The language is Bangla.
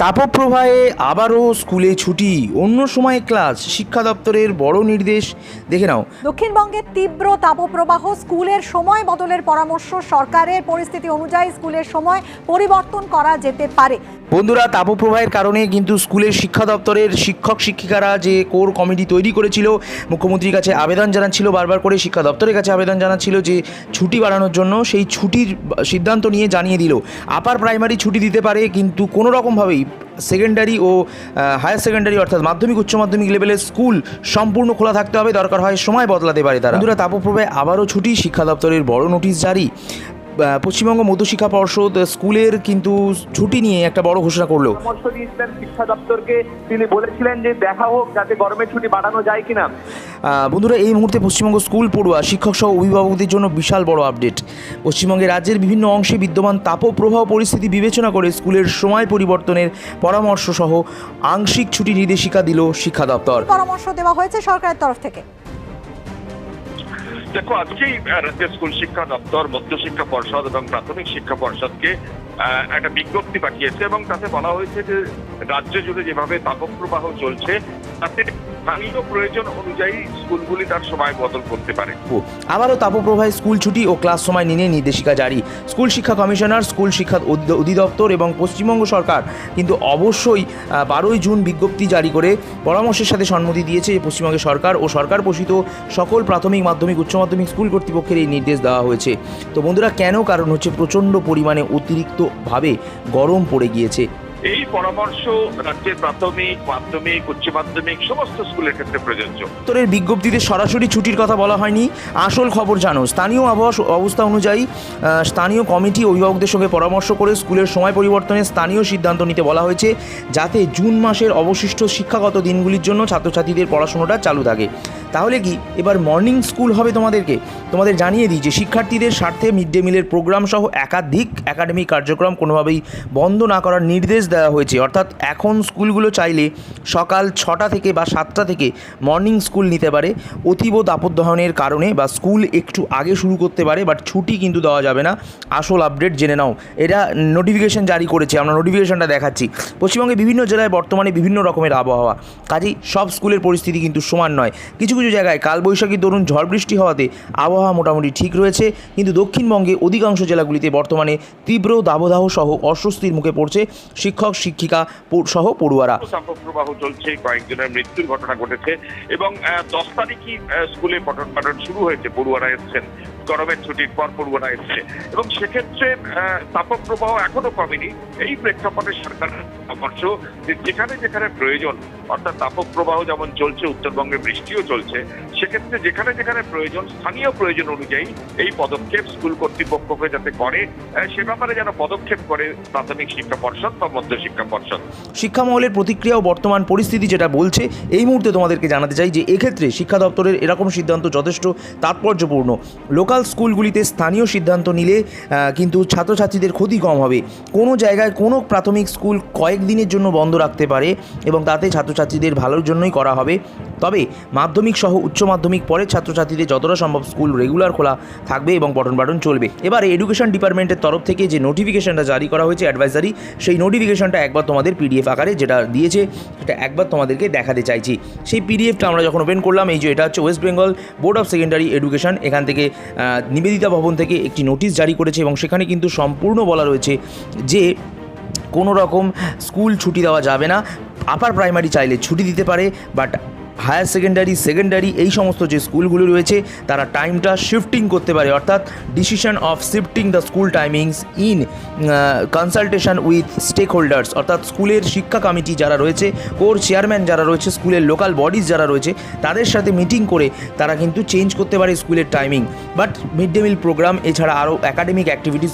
তাপপ্রবাহে আবারও স্কুলে ছুটি, অন্য সময়ে ক্লাস, শিক্ষা দপ্তরের বড় নির্দেশ। দেখে নাও। দক্ষিণবঙ্গের তীব্র তাপপ্রবাহ, স্কুলের সময় বদলের পরামর্শ সরকারের। পরিস্থিতি অনুযায়ী স্কুলের সময় পরিবর্তন করা যেতে পারে। বন্ধুরা, তাপপ্রবাহের কারণে কিন্তু স্কুলের শিক্ষা দপ্তরের শিক্ষক শিক্ষিকারা যে কোর কমিটি তৈরি করেছিল, মুখ্যমন্ত্রীর কাছে আবেদন জানাচ্ছিল, বারবার করে শিক্ষা দপ্তরের কাছে আবেদন জানাচ্ছিল যে ছুটি বাড়ানোর জন্য, সেই ছুটির সিদ্ধান্ত নিয়ে জানিয়ে দিল আপার প্রাইমারি ছুটি দিতে পারে, কিন্তু কোনো রকমভাবেই সেকেন্ডারি ও হায়ার সেকেন্ডারি অর্থাৎ মাধ্যমিক উচ্চ মাধ্যমিক লেভেলের স্কুল সম্পূর্ণ খোলা থাকতে হবে, দরকার হয় সময় বদলাতে পারে তারা। বন্ধুরা, তাপপ্রবাহে আবারও ছুটি, শিক্ষা দপ্তরের বড় নোটিশ জারি। পশ্চিমবঙ্গ মধ্যশিক্ষা পর্ষদ স্কুলের কিন্তু ছুটি নিয়ে একটা বড় ঘোষণা করলো। পরামর্শ দিয়েছিলেন শিক্ষা দপ্তরকে, তিনি বলেছিলেন যে দেখা হোক যাতে গরমের ছুটি বাড়ানো যায় কিনা। বন্ধুরা, এই মুহূর্তে পশ্চিমবঙ্গ স্কুল পড়ুয়া শিক্ষক সহ অভিভাবকদের জন্য বিশাল বড় আপডেট। পশ্চিমবঙ্গে রাজ্যের বিভিন্ন অংশে বিদ্যমান তাপপ্রবাহ পরিস্থিতি বিবেচনা করে স্কুলের সময় পরিবর্তনের পরামর্শ সহ আংশিক ছুটি নির্দেশিকা দিল শিক্ষা দপ্তর। পরামর্শ দেওয়া হয়েছে সরকারের তরফ থেকে। দেখো, আজকেই রাজ্যের স্কুল শিক্ষা দপ্তর, মধ্যশিক্ষা পর্ষদ এবং প্রাথমিক শিক্ষা পর্ষদকে একটা বিজ্ঞপ্তি পাঠিয়েছে এবং তাতে বলা হয়েছে যে রাজ্য জুড়ে যেভাবে তাপপ্রবাহ চলছে তাতে স্থানীয় প্রয়োজন অনুযায়ী স্কুলগুলি তার সময় বদল করতে পারে। আবারও তাপপ্রবাহে স্কুল ছুটি ও ক্লাস সময় নিয়ে নির্দেশিকা জারি। স্কুল শিক্ষা কমিশনার, স্কুল শিক্ষা অধিদপ্তর এবং পশ্চিমবঙ্গ সরকার কিন্তু অবশ্যই 12ই জুন বিজ্ঞপ্তি জারি করে পরামর্শের সাথে সম্মতি দিয়েছে যে পশ্চিমবঙ্গের সরকার ও সরকার পোষিত সকল প্রাথমিক মাধ্যমিক উচ্চ মাধ্যমিক স্কুল কর্তৃপক্ষের এই নির্দেশ দেওয়া হয়েছে। তো বন্ধুরা, কেন? কারণ হচ্ছে প্রচণ্ড পরিমাণে অতিরিক্তভাবে গরম পড়ে গিয়েছে। এই পরামর্শ রাজ্যের প্রাথমিক মাধ্যমিক উচ্চ মাধ্যমিক সমস্ত স্কুলের ক্ষেত্রে প্রযোজ্য। দপ্তরের বিজ্ঞপ্তিতে সরাসরি ছুটির কথা বলা হয়নি। আসল খবর জানো, স্থানীয় আবহাওয়া অবস্থা অনুযায়ী স্থানীয় কমিটি অভিভাবকদের সঙ্গে পরামর্শ করে স্কুলের সময় পরিবর্তনের স্থানীয় সিদ্ধান্ত নিতে বলা হয়েছে, যাতে জুন মাসের অবশিষ্ট শিক্ষাগত দিনগুলির জন্য ছাত্রছাত্রীদের পড়াশোনাটা চালু থাকে। তাহলে কি এবার মর্নিং স্কুল হবে? তোমাদের জানিয়ে দিই যে শিক্ষার্থীদের স্বার্থে মিড ডে মিলের প্রোগ্রাম সহ একাধিক একাডেমিক কার্যক্রম কোনোভাবেই বন্ধ না করার নির্দেশ দেওয়া হয়েছে। অর্থাৎ এখন স্কুলগুলো চাইলে সকাল 6টা থেকে বা 7টা থেকে মর্নিং স্কুল নিতে পারে। অতীব তাপদাহনের কারণে বা স্কুল একটু আগে শুরু করতে পারে, বাট ছুটি কিন্তু দেওয়া যাবে না। আসল আপডেট জেনে নাও। এটা নোটিফিকেশন জারি করেছে, আমরা নোটিফিকেশনটা দেখাচ্ছি। পশ্চিমবঙ্গে বিভিন্ন জেলায় বর্তমানে বিভিন্ন রকমের আবহাওয়া, কাজেই সব স্কুলের পরিস্থিতি কিন্তু সমান নয়। কিছু কিছু জায়গায় কালবৈশাখী দরুন ঝড় বৃষ্টি হওয়াতে আবহাওয়া মোটামুটি ঠিক রয়েছে, কিন্তু দক্ষিণবঙ্গে অধিকাংশ জেলাগুলিতে বর্তমানে তীব্র দাবদাহ সহ অস্বস্তির মুখে পড়ছে শিক্ষক শিক্ষিকা সহ পড়ুয়ারা। তাপপ্রবাহ চলছে, কয়েকজনের মৃত্যুর ঘটনা ঘটেছে এবং 10 তারিখই স্কুলে পঠন পাঠন শুরু হয়েছে। পড়ুয়ারা এসছেন, গরমের ছুটির পর পড়ুয়ারা এসছে এবং সেক্ষেত্রে তাপপ্রবাহ এখনো কমেনি। এই প্রেক্ষাপটে সরকারের পরামর্শ যে যেখানে যেখানে প্রয়োজন, অর্থাৎ তাপপ্রবাহ যেমন চলছে, উত্তরবঙ্গে বৃষ্টিও চলছে, সেক্ষেত্রে যেখানে যেখানে প্রয়োজন, স্থানীয় প্রয়োজন অনুযায়ী এই পদক্ষেপ স্কুল কর্তৃপক্ষকে যাতে করে, সে ব্যাপারে যেন পদক্ষেপ করে প্রাথমিক শিক্ষা পর্ষদ বা মধ্যশিক্ষা পর্ষদ। শিক্ষা মহলের প্রতিক্রিয়া ও বর্তমান পরিস্থিতি যেটা বলছে এই মুহূর্তে তোমাদেরকে জানাতে চাই যে এক্ষেত্রে শিক্ষা দপ্তরের এরকম সিদ্ধান্ত যথেষ্ট তাৎপর্যপূর্ণ। লোকাল স্কুলগুলিতে স্থানীয় সিদ্ধান্ত নিলে কিন্তু ছাত্রছাত্রীদের ক্ষতি কম হবে। কোনো জায়গায় কোনো প্রাথমিক স্কুল কয়েকদিনের জন্য বন্ধ রাখতে পারে এবং তাতে ছাত্রছাত্রীদের ভালোর জন্যই করা হবে। তবে মাধ্যমিক সহ উচ্চ মাধ্যমিক পরের ছাত্রছাত্রীদের যতটা সম্ভব স্কুল রেগুলার খোলা থাকবে এবং পঠন পাঠন চলবে। এবার এডুকেশন ডিপার্টমেন্টের তরফ থেকে যে নোটিফিকেশনটা জারি করা হয়েছে, অ্যাডভাইজারি, সেই নোটিফিকেশনটা একবার তোমাদের পিডিএফ আকারে যেটা দিয়েছে সেটা একবার তোমাদেরকে দেখাতে চাইছি। সেই পিডিএফটা আমরা যখন ওপেন করলাম, এই যে এটা হচ্ছে West Bengal board of secondary education, এখান থেকে নিবেদিতা ভবন থেকে একটি নোটিশ জারি করেছে এবং সেখানে কিন্তু সম্পূর্ণ বলা রয়েছে যে কোনো রকম স্কুল ছুটি দেওয়া যাবে না। আপার প্রাইমারি চাইলে ছুটি দিতে পারে, বাট হায়ার সেকেন্ডারি এই সমস্ত যে স্কুলগুলো রয়েছে তারা টাইমটা শিফটিং করতে পারে। অর্থাৎ decision of shifting the school timings in consultation with stakeholders, অর্থাৎ স্কুলের শিক্ষা কমিটি যারা রয়েছে, কোর চেয়ারম্যান যারা রয়েছে, স্কুলের লোকাল বডিজ যারা রয়েছে, তাদের সাথে মিটিং করে তারা কিন্তু চেঞ্জ করতে পারে স্কুলের timing. But mid day meal programme এছাড়া আরও একাডেমিক অ্যাক্টিভিটিস